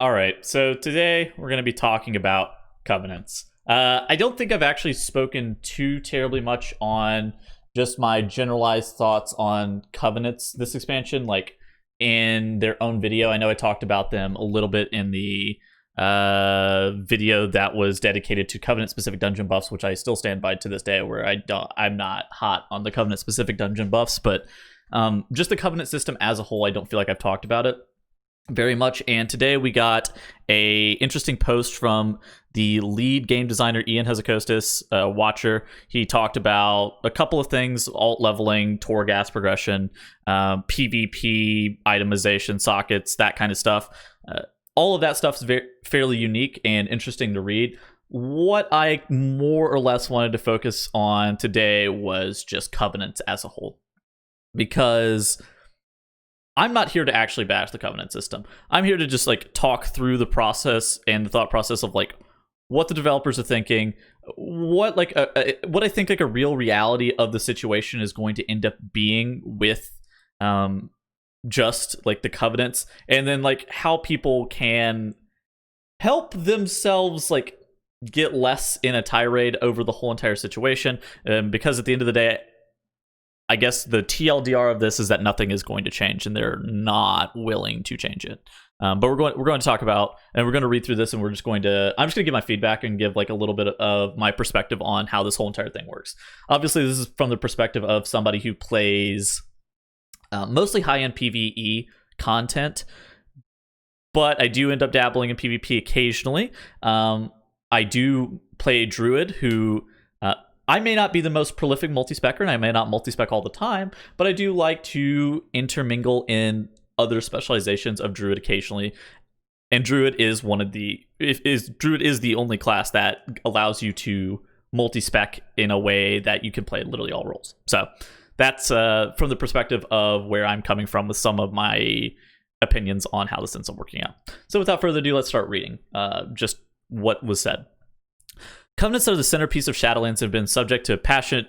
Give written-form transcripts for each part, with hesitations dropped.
All right, so today we're going to be talking about covenants. I don't think I've actually spoken too terribly much on just my generalized thoughts on covenants this expansion, like in their own video. I know I talked about them a little bit in the video that was dedicated to covenant specific dungeon buffs, which I still stand by to this day, where I'm not hot on the covenant specific dungeon buffs, but just the covenant system as a whole, I don't feel like I've talked about it very much. And today we got a interesting post from the lead game designer Ian Hezekostis, Watcher. He talked about a couple of things: alt leveling, Torghast progression, PvP itemization, sockets, that kind of stuff. All of that stuff is fairly unique and interesting to read. What I more or less wanted to focus on today was just covenants as a whole, because I'm not here to actually bash the covenant system. I'm here to just like talk through the process and the thought process of like what the developers are thinking, what what I think like a real reality of the situation is going to end up being with just like the covenants, and then like how people can help themselves like get less in a tirade over the whole entire situation. Because at the end of the day, I guess the TLDR of this is that nothing is going to change, and they're not willing to change it. But we're going to talk about, and we're going to read through this, and I'm just going to give my feedback and give like a little bit of my perspective on how this whole entire thing works. Obviously, this is from the perspective of somebody who plays mostly high-end PvE content, but I do end up dabbling in PvP occasionally. I do play a druid who I may not be the most prolific multi-specker, and I may not multi-spec all the time, but I do like to intermingle in other specializations of druid occasionally. And druid is druid is the only class that allows you to multi-spec in a way that you can play literally all roles. So that's from the perspective of where I'm coming from with some of my opinions on how this ends up working out. So without further ado, let's start reading just what was said. Covenants are the centerpiece of Shadowlands and have been subject to passionate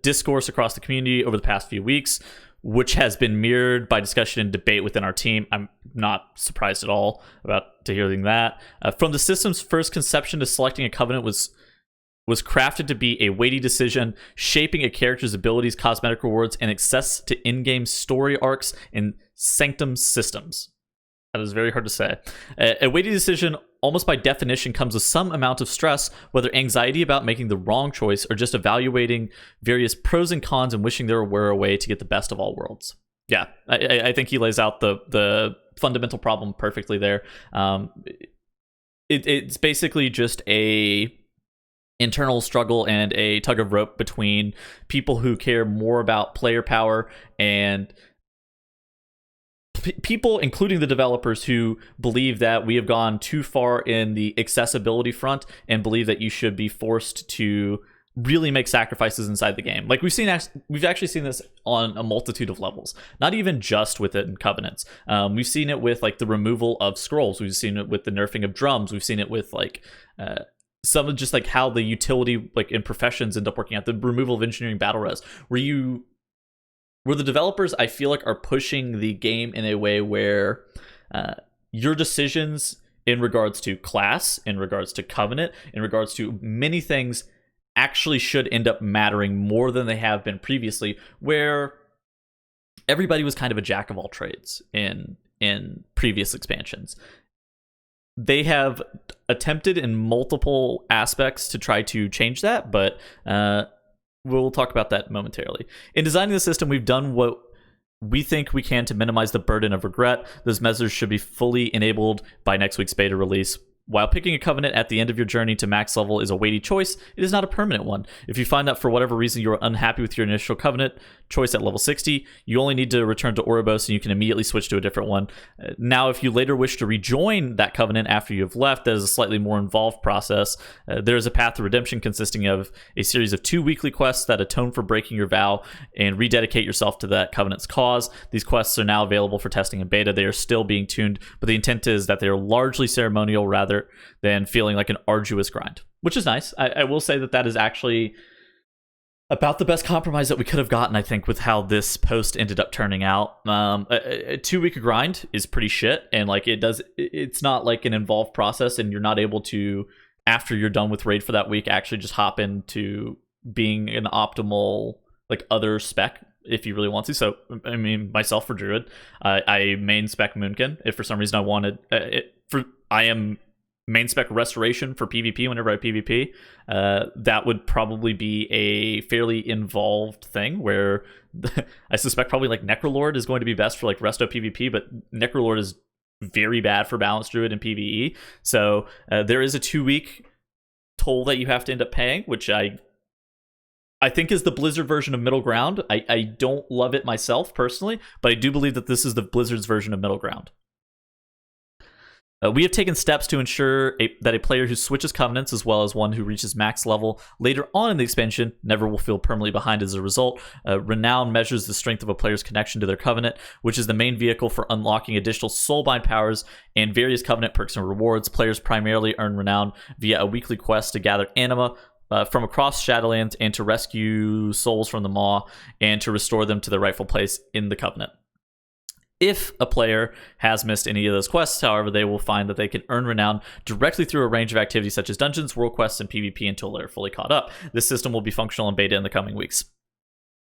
discourse across the community over the past few weeks, which has been mirrored by discussion and debate within our team. I'm not surprised at all about to hearing that. From the system's first conception to selecting a covenant was crafted to be a weighty decision, shaping a character's abilities, cosmetic rewards, and access to in-game story arcs and sanctum systems. That is very hard to say. A weighty decision, almost by definition, comes with some amount of stress, whether anxiety about making the wrong choice or just evaluating various pros and cons and wishing there were a way to get the best of all worlds. Yeah, I think he lays out the fundamental problem perfectly there. It's basically just a internal struggle and a tug of rope between people who care more about player power and people, including the developers, who believe that we have gone too far in the accessibility front and believe that you should be forced to really make sacrifices inside the game. Like we've actually seen this on a multitude of levels, not even just within covenants. We've seen it with like the removal of scrolls. We've seen it with the nerfing of drums. We've seen it with like some of just like how the utility like in professions end up working out. The removal of engineering battle res, where the developers, I feel like, are pushing the game in a way where your decisions in regards to class, in regards to covenant, in regards to many things actually should end up mattering more than they have been previously, where everybody was kind of a jack of all trades in previous expansions. They have attempted in multiple aspects to try to change that, but we'll talk about that momentarily. In designing the system, we've done what we think we can to minimize the burden of regret. Those measures should be fully enabled by next week's beta release. While picking a covenant at the end of your journey to max level is a weighty choice, it is not a permanent one. If you find that for whatever reason you are unhappy with your initial covenant choice at level 60, you only need to return to Oribos and you can immediately switch to a different one. Now, if you later wish to rejoin that covenant after you have left, that is a slightly more involved process. There is a path to redemption consisting of a series of 2 weekly quests that atone for breaking your vow and rededicate yourself to that covenant's cause. These quests are now available for testing in beta. They are still being tuned, but the intent is that they are largely ceremonial rather than feeling like an arduous grind, which is nice. I will say that is actually About the best compromise that we could have gotten, I think, with how this post ended up turning out. A 2 week grind is pretty shit, and like it's not like an involved process, and you're not able to, after you're done with raid for that week, actually just hop into being an optimal like other spec if you really want to. So I mean, myself for Druid, I main spec Moonkin. If for some reason I wanted I am main spec Restoration for PvP whenever I PvP. That would probably be a fairly involved thing where I suspect probably like Necrolord is going to be best for like Resto PvP, but Necrolord is very bad for balanced Druid and PvE. So there is a 2 week toll that you have to end up paying, which I think is the Blizzard version of middle ground. I don't love it myself personally, but I do believe that this is the Blizzard's version of middle ground. We have taken steps to ensure that a player who switches covenants, as well as one who reaches max level later on in the expansion, never will feel permanently behind as a result. Renown measures the strength of a player's connection to their covenant, which is the main vehicle for unlocking additional soulbind powers and various covenant perks and rewards. Players primarily earn Renown via a weekly quest to gather anima from across Shadowlands and to rescue souls from the Maw and to restore them to their rightful place in the covenant. If a player has missed any of those quests, however, they will find that they can earn Renown directly through a range of activities such as dungeons, world quests, and PvP until they're fully caught up. This system will be functional in beta in the coming weeks.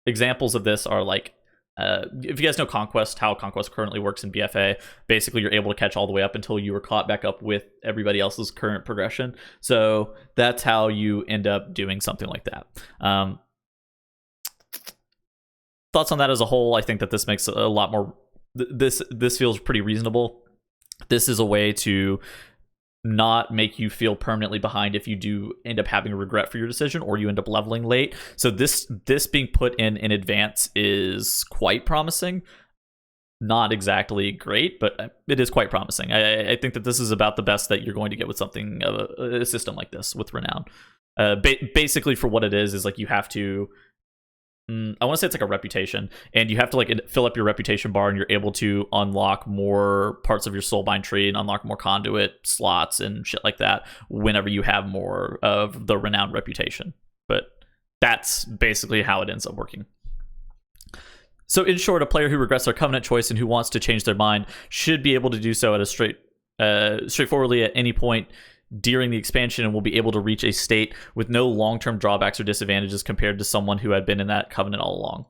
Examples of this are like, if you guys know Conquest, how Conquest currently works in BFA, basically you're able to catch all the way up until you are caught back up with everybody else's current progression. So that's how you end up doing something like that. Thoughts on that as a whole? I think that this makes a lot more... This feels pretty reasonable. This is a way to not make you feel permanently behind if you do end up having a regret for your decision or you end up leveling late. So this being put in advance is quite promising. Not exactly great, but it is quite promising. I think that this is about the best that you're going to get with something of a system like this with Renown. Basically, for what it is like you have to... I want to say it's like a reputation, and you have to like fill up your reputation bar, and you're able to unlock more parts of your soulbind tree and unlock more conduit slots and shit like that whenever you have more of the renowned reputation. But that's basically how it ends up working. So in short, a player who regrets their covenant choice and who wants to change their mind should be able to do so at a straightforwardly at any point during the expansion, and will be able to reach a state with no long-term drawbacks or disadvantages compared to someone who had been in that covenant all along.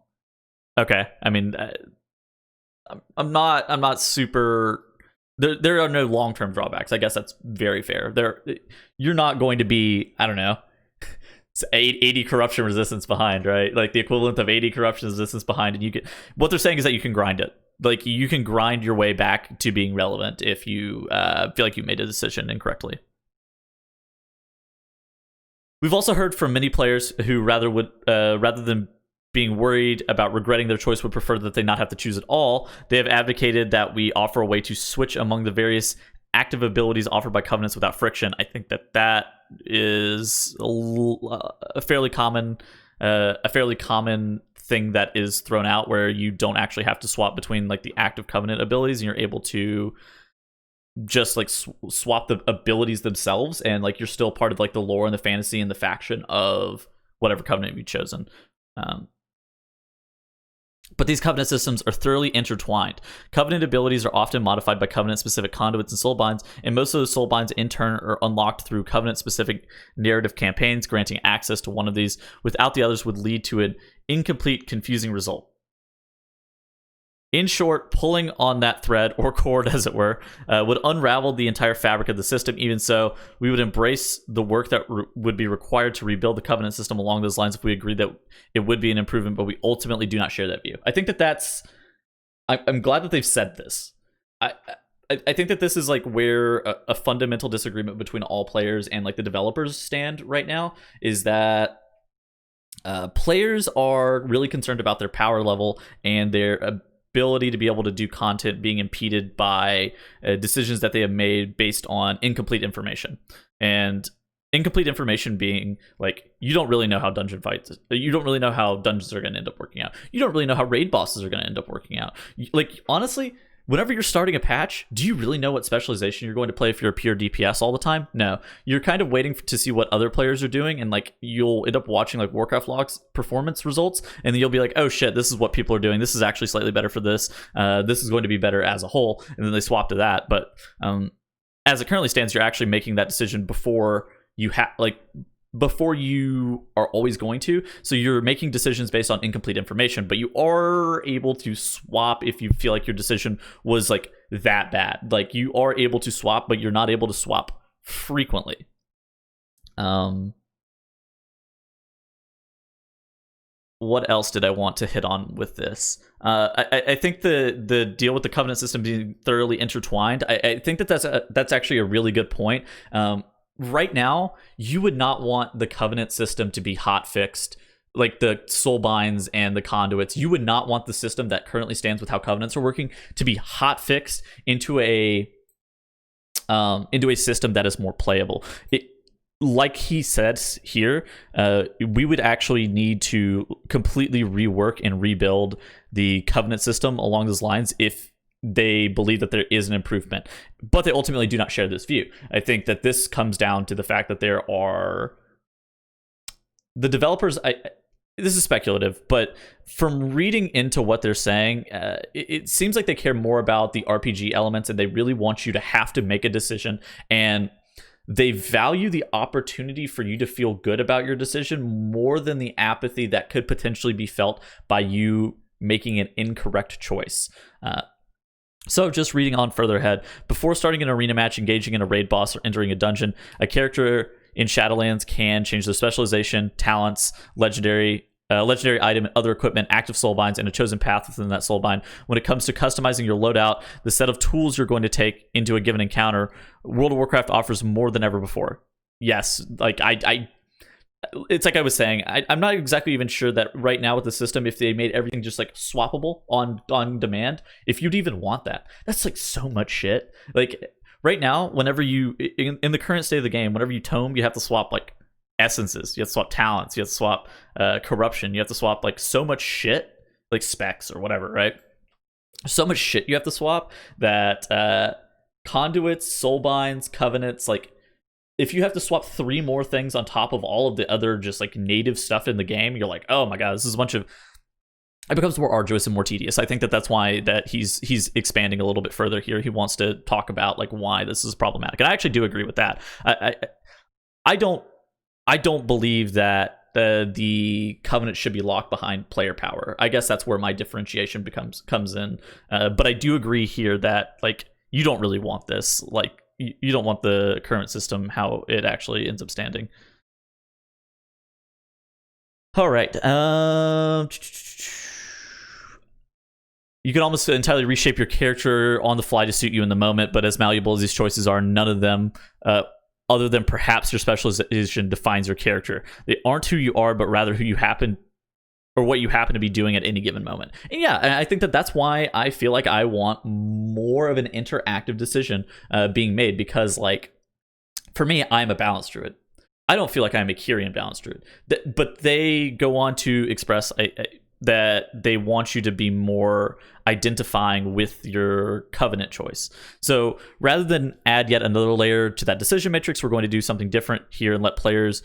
Okay, I mean, I'm not super... There are no long-term drawbacks. I guess that's very fair. You're not going to be, I don't know, 80 corruption resistance behind, right? Like the equivalent of 80 corruption resistance behind, and you can... What they're saying is that you can grind it. Like you can grind your way back to being relevant if you feel like you made a decision incorrectly. We've also heard from many players who rather than being worried about regretting their choice would prefer that they not have to choose at all. They have advocated that we offer a way to switch among the various active abilities offered by covenants without friction. I think that is a fairly common thing that is thrown out, where you don't actually have to swap between like the active covenant abilities, and you're able to just like swap the abilities themselves, and like you're still part of like the lore and the fantasy and the faction of whatever covenant you've chosen. But these covenant systems are thoroughly intertwined. Covenant abilities are often modified by covenant-specific conduits and soulbinds, and most of those soulbinds in turn are unlocked through covenant-specific narrative campaigns. Granting access to one of these without the others would lead to an incomplete, confusing result. In short, pulling on that thread, or cord as it were, would unravel the entire fabric of the system. Even so, we would embrace the work that would be required to rebuild the covenant system along those lines if we agreed that it would be an improvement, but we ultimately do not share that view. I think that's... I'm glad that they've said this. I think that this is like where a fundamental disagreement between all players and like the developers stand right now, is that players are really concerned about their power level and their ability to be able to do content being impeded by decisions that they have made based on incomplete information. And incomplete information being like, you don't really know how dungeons are going to end up working out. You don't really know how raid bosses are going to end up working out. Like, honestly, whenever you're starting a patch, do you really know what specialization you're going to play if you're a pure DPS all the time? No. You're kind of waiting to see what other players are doing, and like you'll end up watching like Warcraft logs performance results, and then you'll be like, oh shit, this is what people are doing. This is actually slightly better for this. This is going to be better as a whole, and then they swap to that. But as it currently stands, you're actually making that decision before you before you are always going to. So you're making decisions based on incomplete information, but you are able to swap if you feel like your decision was like that bad. Like you are able to swap, but you're not able to swap frequently. What else did I want to hit on with this? I think the deal with the covenant system being thoroughly intertwined, I think that's actually a really good point. Right now, you would not want the covenant system to be hot fixed, like the soul binds and the conduits. You would not want the system that currently stands with how covenants are working to be hot fixed into a system that is more playable. Like he says here, we would actually need to completely rework and rebuild the covenant system along those lines if they believe that there is an improvement, but they ultimately do not share this view. I think that this comes down to the fact that there are the developers. This is speculative, but from reading into what they're saying, it seems like they care more about the RPG elements, and they really want you to have to make a decision, and they value the opportunity for you to feel good about your decision more than the apathy that could potentially be felt by you making an incorrect choice. So just reading on further ahead, before starting an arena match, engaging in a raid boss, or entering a dungeon, a character in Shadowlands can change their specialization, talents, legendary item, and other equipment, active soulbinds, and a chosen path within that soulbind. When it comes to customizing your loadout, the set of tools you're going to take into a given encounter, World of Warcraft offers more than ever before. Yes, like it's like I was saying, I'm not exactly even sure that right now with the system, if they made everything just like swappable on demand, if you'd even want that. That's like so much shit. Like right now, whenever you in the current state of the game, whenever you tome, you have to swap like essences, you have to swap talents, you have to swap corruption, you have to swap like so much shit, like specs or whatever, right? So much shit you have to swap that conduits, soulbinds, covenants, like if you have to swap 3 more things on top of all of the other just like native stuff in the game, you're like, oh my god, this is a bunch of. It becomes more arduous and more tedious. I think that's why that he's expanding a little bit further here. He wants to talk about like why this is problematic, and I actually do agree with that. I don't believe that the covenant should be locked behind player power. I guess that's where my differentiation comes in. But I do agree here that like you don't really want this. Like you don't want the current system how it actually ends up standing. All right. You can almost entirely reshape your character on the fly to suit you in the moment, but as malleable as these choices are, none of them, other than perhaps your specialization, defines your character. They aren't who you are, but rather who you happen, or what you happen to be doing at any given moment. And yeah, I think that's why I feel like I want more of an interactive decision being made, because like for me, I'm a balanced druid. I don't feel like I'm a Kyrian balanced druid, but they go on to express that they want you to be more identifying with your covenant choice. So rather than add yet another layer to that decision matrix, we're going to do something different here and let players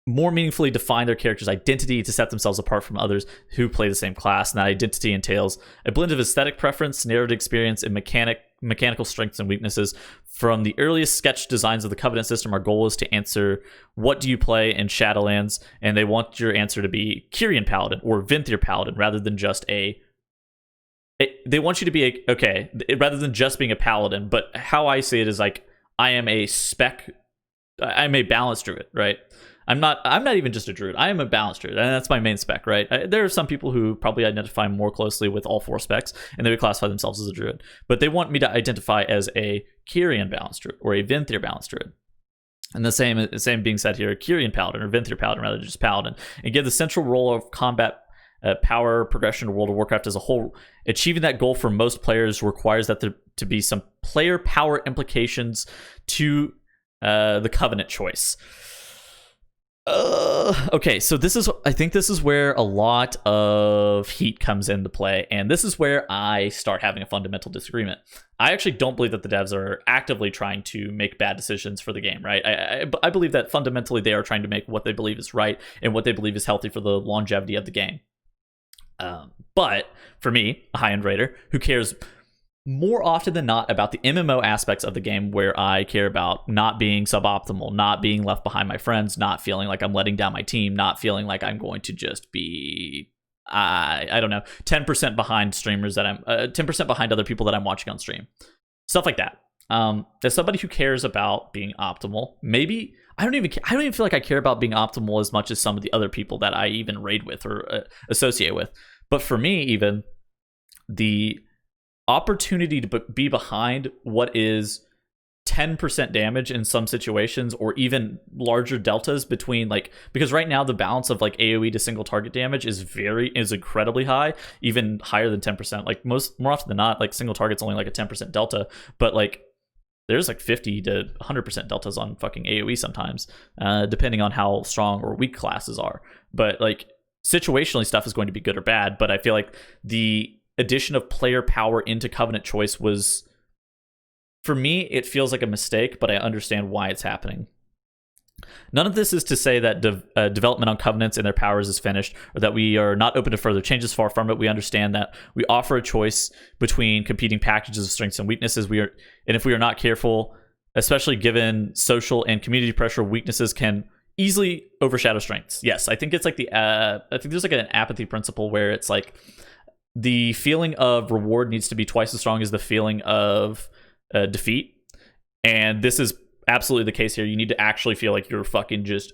more meaningfully define their character's identity to set themselves apart from others who play the same class. And that identity entails a blend of aesthetic preference, narrative experience, and mechanical strengths and weaknesses. From the earliest sketch designs of the Covenant system, our goal is to answer, what do you play in Shadowlands? And they want your answer to be Kyrian Paladin or Venthyr Paladin, rather than just they want you to be rather than just being a Paladin. But how I see it is like, I'm a balanced druid, right? I'm not even just a druid. I am a balanced druid, and that's my main spec, right? There are some people who probably identify more closely with all 4 specs, and they would classify themselves as a druid. But they want me to identify as a Kyrian balanced druid or a Venthyr balanced druid. And the same being said here, Kyrian Paladin or Venthyr Paladin, rather than just Paladin, and give the central role of combat power progression to World of Warcraft as a whole. Achieving that goal for most players requires that there to be some player power implications to the Covenant choice. Okay, so I think this is where a lot of heat comes into play, and this is where I start having a fundamental disagreement. I actually don't believe that the devs are actively trying to make bad decisions for the game, right? I believe that fundamentally they are trying to make what they believe is right and what they believe is healthy for the longevity of the game. But for me, a high-end raider who cares more often than not about the MMO aspects of the game, where I care about not being suboptimal, not being left behind my friends, not feeling like I'm letting down my team, not feeling like I'm going to just be, I don't know, 10% behind streamers that I'm, 10% behind other people that I'm watching on stream. Stuff like that. As somebody who cares about being optimal, maybe I don't even feel like I care about being optimal as much as some of the other people that I even raid with or associate with. But for me, even the opportunity to be behind what is 10% damage in some situations, or even larger deltas between, like, because right now the balance of like AoE to single target damage is incredibly high, even higher than 10%. Like more often than not, like single target's only like a 10% delta, but like there's like 50 to 100% deltas on fucking AoE sometimes, depending on how strong or weak classes are. But like situationally stuff is going to be good or bad, but I feel like the addition of player power into Covenant choice was, for me, it feels like a mistake, but I understand why it's happening. None of this is to say that development on Covenants and their powers is finished, or that we are not open to further changes. Far from it. We understand that we offer a choice between competing packages of strengths and weaknesses. And if we are not careful, especially given social and community pressure, weaknesses can easily overshadow strengths. Yes, I think it's like I think there's like an apathy principle where it's like, the feeling of reward needs to be twice as strong as the feeling of defeat. And this is absolutely the case here. You need to actually feel like you're fucking just,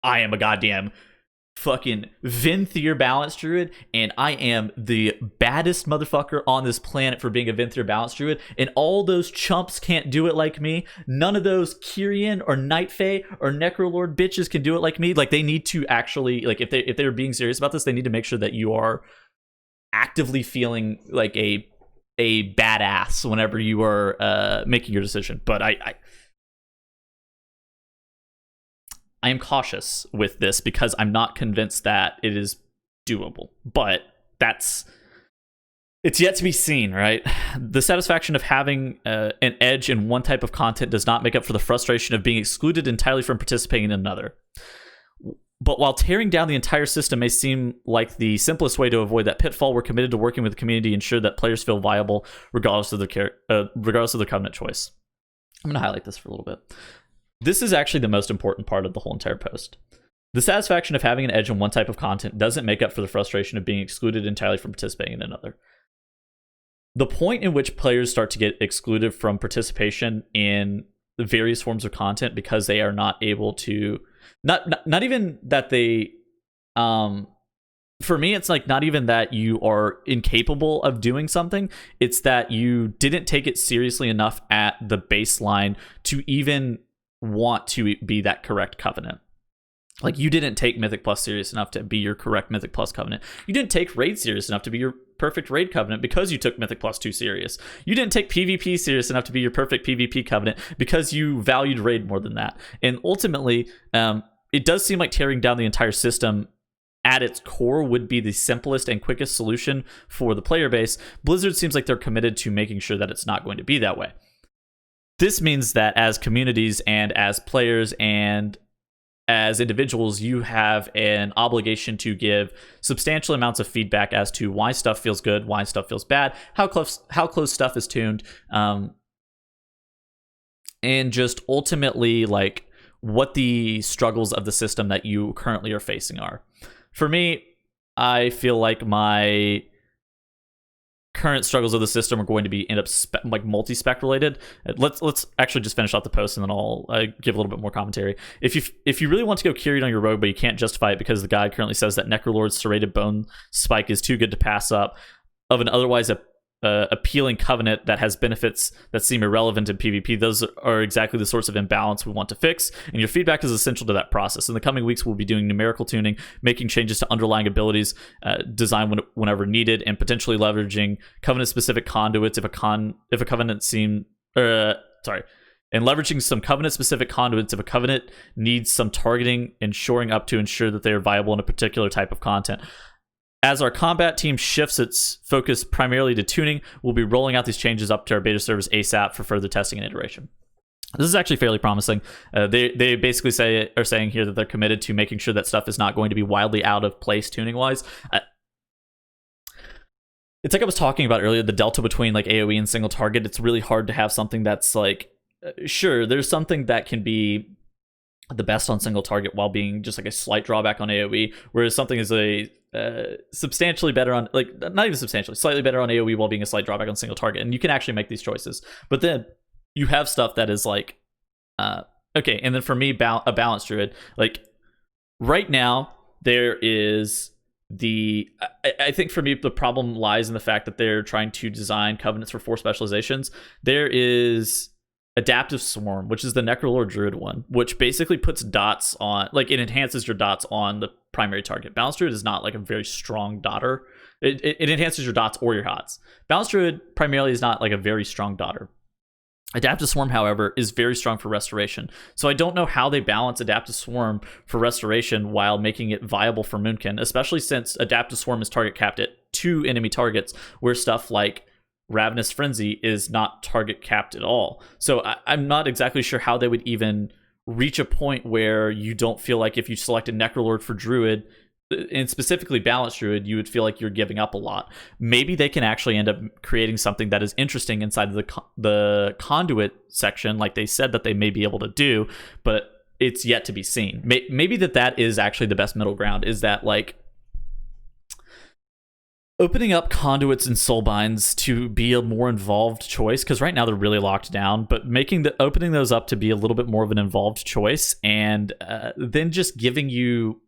I am a goddamn fucking Venthyr Balance Druid, and I am the baddest motherfucker on this planet for being a Venthyr Balance Druid, and all those chumps can't do it like me. None of those Kyrian or Night Fae or Necrolord bitches can do it like me. Like, they need to actually, like, if they're being serious about this, they need to make sure that you are actively feeling like a badass whenever you are making your decision. But I am cautious with this because I'm not convinced that it is doable. But it's yet to be seen, right? The satisfaction of having an edge in one type of content does not make up for the frustration of being excluded entirely from participating in another. But while tearing down the entire system may seem like the simplest way to avoid that pitfall, we're committed to working with the community to ensure that players feel viable regardless of their Covenant choice. I'm going to highlight this for a little bit. This is actually the most important part of the whole entire post. The satisfaction of having an edge in one type of content doesn't make up for the frustration of being excluded entirely from participating in another. The point in which players start to get excluded from participation in the various forms of content because they are not able to, not even that they, for me, it's like not even that you are incapable of doing something. It's that you didn't take it seriously enough at the baseline to even want to be that correct Covenant. Like, you didn't take Mythic Plus serious enough to be your correct Mythic Plus Covenant. You didn't take Raid serious enough to be your perfect Raid Covenant because you took Mythic Plus too serious. You didn't take PvP serious enough to be your perfect PvP Covenant because you valued Raid more than that. And ultimately, it does seem like tearing down the entire system at its core would be the simplest and quickest solution for the player base. Blizzard seems like they're committed to making sure that it's not going to be that way. This means that as communities and as players and as individuals, you have an obligation to give substantial amounts of feedback as to why stuff feels good, why stuff feels bad, how close stuff is tuned, and just ultimately like what the struggles of the system that you currently are facing are. For me, I feel like my current struggles of the system are going to be end up like multi-spec related. Let's actually just finish out the post and then I'll give a little bit more commentary. If you really want to go Kyrian on your rogue, but you can't justify it because the guide currently says that Necrolord's serrated bone spike is too good to pass up of an otherwise appealing Covenant that has benefits that seem irrelevant in PvP, those are exactly the sorts of imbalance we want to fix, and your feedback is essential to that process. In the coming weeks, we'll be doing numerical tuning, making changes to underlying abilities, design whenever needed, and potentially leveraging Covenant-specific conduits if a Covenant and leveraging some covenant-specific conduits if a covenant needs some targeting and shoring up to ensure that they are viable in a particular type of content. As our combat team shifts its focus primarily to tuning, we'll be rolling out these changes up to our beta servers ASAP for further testing and iteration. This is actually fairly promising. They basically are saying here that they're committed to making sure that stuff is not going to be wildly out of place tuning-wise. It's like I was talking about earlier, the delta between like AoE and single target. It's really hard to have something that's like, sure, there's something that can be the best on single target while being just like a slight drawback on AoE, whereas something is a substantially better on, like, not even substantially, slightly better on AoE while being a slight drawback on single target. And you can actually make these choices. But then you have stuff that is like, okay, and then for me, a balanced druid, like right now, there is I think for me, the problem lies in the fact that they're trying to design covenants for 4 specializations. There is Adaptive Swarm, which is the Necrolord Druid one, which basically puts dots on, like, it enhances your dots on the primary target. Balanced Druid is not like a very strong dotter. It enhances your dots or your hots. Balanced Druid primarily is not like a very strong dotter. Adaptive Swarm, however, is very strong for restoration. So I don't know how they balance Adaptive Swarm for restoration while making it viable for Moonkin, especially since Adaptive Swarm is target capped at 2 enemy targets, where stuff like Ravenous Frenzy is not target capped at all. So I'm not exactly sure how they would even reach a point where you don't feel like if you selected Necrolord for Druid, and specifically Balanced Druid, you would feel like you're giving up a lot. Maybe they can actually end up creating something that is interesting inside of the conduit section, like they said that they may be able to do, but it's yet to be seen. Maybe that is actually the best middle ground, is that like opening up conduits and soulbinds to be a more involved choice, because right now they're really locked down, but opening those up to be a little bit more of an involved choice, and then just giving you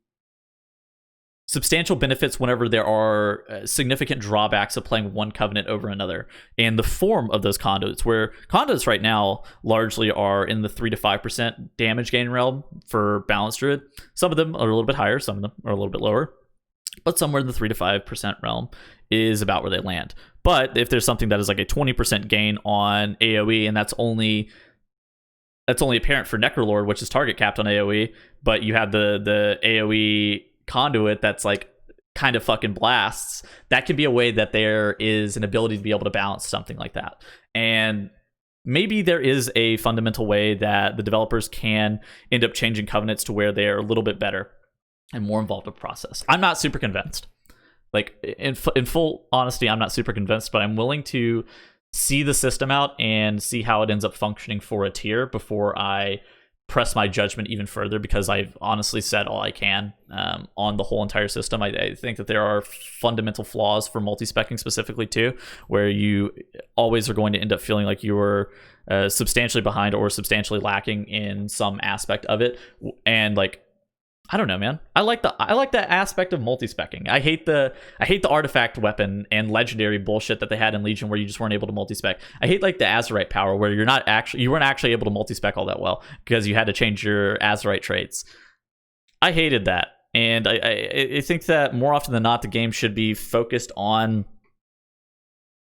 substantial benefits whenever there are significant drawbacks of playing one covenant over another, and the form of those conduits, where conduits right now largely are in the 3 to 5% damage gain realm for Balanced Druid. Some of them are a little bit higher, some of them are a little bit lower, but somewhere in the 3 to 5% realm is about where they land. But if there's something that is like a 20% gain on AoE, and that's only apparent for Necrolord, which is target capped on AoE, but you have the AoE conduit that's like kind of fucking blasts, that can be a way that there is an ability to be able to balance something like that. And maybe there is a fundamental way that the developers can end up changing covenants to where they're a little bit better and more involved with process. I'm not super convinced. Like, in full honesty, I'm not super convinced, but I'm willing to see the system out and see how it ends up functioning for a tier before I press my judgment even further, because I've honestly said all I can on the whole entire system. I think that there are fundamental flaws for multi-specking specifically too, where you always are going to end up feeling like you're substantially behind or substantially lacking in some aspect of it. And like, I don't know, man. I like that aspect of multi-specking. I hate the artifact weapon and legendary bullshit that they had in Legion, where you just weren't able to multi-spec. I hate like the Azerite power, where you weren't actually able to multi-spec all that well because you had to change your Azerite traits. I hated that, and I think that more often than not, the game should be focused on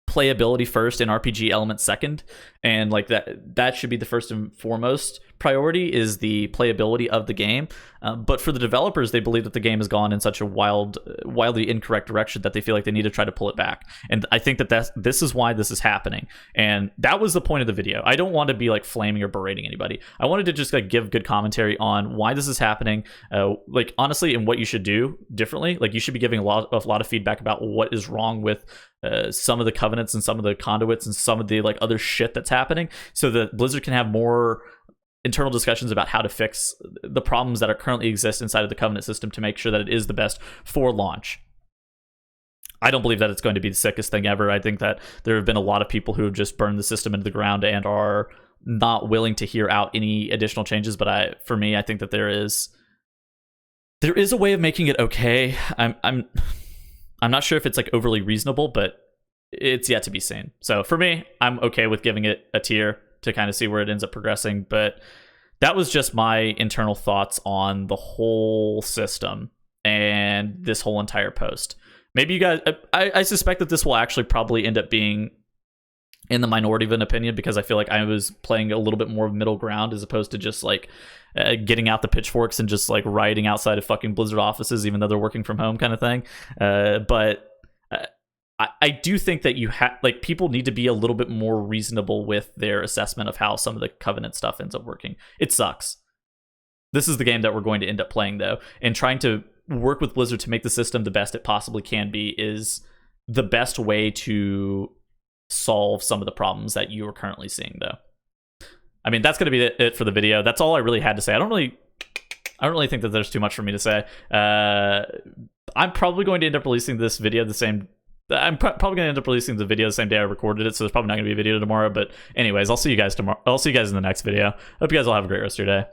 playability first and RPG elements second, and like that should be the first and foremost priority, is the playability of the game. But for the developers, they believe that the game has gone in such a wildly incorrect direction that they feel like they need to try to pull it back. And I think that this is why this is happening. And that was the point of the video. I don't want to be like flaming or berating anybody. I wanted to just like give good commentary on why this is happening, like honestly, and what you should do differently. Like, you should be giving a lot of feedback about what is wrong with some of the covenants and some of the conduits and some of the like other shit that's happening, so that Blizzard can have more internal discussions about how to fix the problems that are currently exist inside of the covenant system to make sure that it is the best for launch. I don't believe that it's going to be the sickest thing ever. I think that there have been a lot of people who have just burned the system into the ground and are not willing to hear out any additional changes. But for me, I think that there is a way of making it okay. I'm not sure if it's like overly reasonable, but it's yet to be seen. So for me, I'm okay with giving it a tier to kind of see where it ends up progressing. But that was just my internal thoughts on the whole system and this whole entire post. Maybe you guys, I suspect that this will actually probably end up being in the minority of an opinion, because I feel like I was playing a little bit more of middle ground as opposed to just like getting out the pitchforks and just like rioting outside of fucking Blizzard offices, even though they're working from home kind of thing. But I do think that you have like people need to be a little bit more reasonable with their assessment of how some of the Covenant stuff ends up working. It sucks. This is the game that we're going to end up playing though, and trying to work with Blizzard to make the system the best it possibly can be is the best way to solve some of the problems that you are currently seeing though. I mean, that's going to be it for the video. That's all I really had to say. I don't really think that there's too much for me to say. I'm probably going to end up releasing this video the same. I'm probably going to end up releasing the video the same day I recorded it, so there's probably not going to be a video tomorrow. But anyways, I'll see you guys tomorrow. I'll see you guys in the next video. Hope you guys all have a great rest of your day.